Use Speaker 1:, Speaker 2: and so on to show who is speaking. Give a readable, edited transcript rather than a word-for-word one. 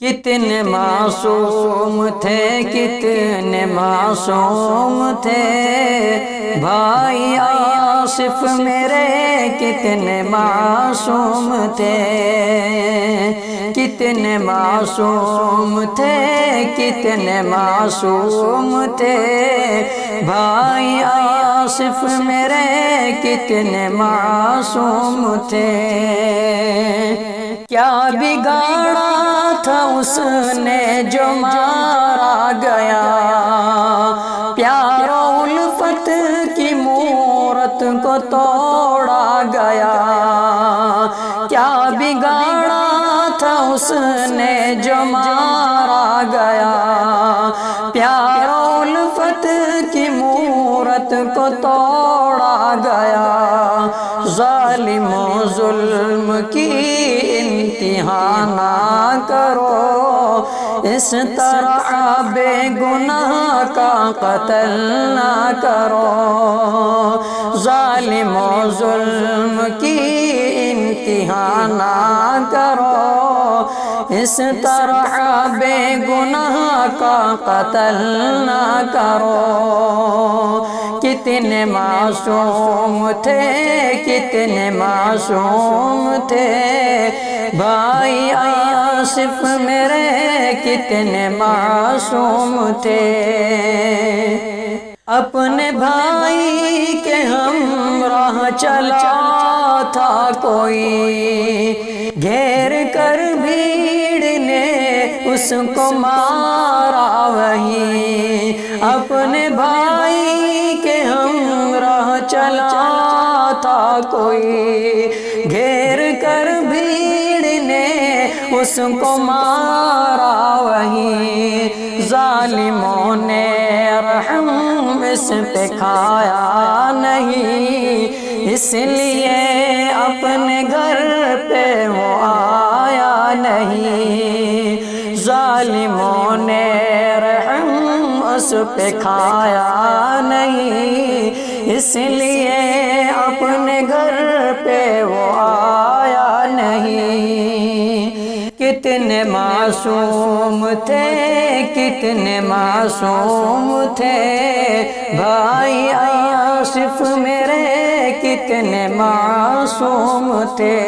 Speaker 1: کتنے معصوم تھے، کتنے معصوم تھے بھائی آصف میرے، کتنے معصوم تھے، کتنے معصوم تھے، کتنے معصوم تھے بھائی آصف میرے، کتنے معصوم تھے۔ کیا بگاڑا تھا اس نے جو مارا گیا، پیار و الفت کی مورت کو توڑا گیا۔ کیا بگاڑا تھا اس نے جو مارا گیا، پیار و الفت کی مورت کو توڑا گیا۔ ظالم و ظلم کی انتہا نہ کرو، اس طرح بے گناہ کا قتل نہ کرو۔ ظالم و ظلم کی انتہا نہ کرو، اس طرح بے گناہ کا قتل نہ کرو۔ کتنے معصوم تھے، کتنے معصوم تھے بھائی آصف میرے، کتنے معصوم تھے۔ اپنے بھائی کے ہمراہ چلا تھا کوئی، گھیر کر بھیڑ نے اس کو مارا وہیں۔ اپنے بھائی کے ہمراہ چلا تھا کوئی، گھیر کر بھیڑ نے اس کو مارا وہیں۔ ظالموں نے رحم اس پہ کھایا نہیں، اس لیے اپنے گھر پہ وہ آیا نہیں۔ ظالموں نے رحم اس پہ کھایا نہیں، اس لیے اپنے گھر پہ وہ آیا نہیں۔ کتنے معصوم تھے، کتنے معصوم تھے بھائی آصف میرے، کتنے معصوم تھے۔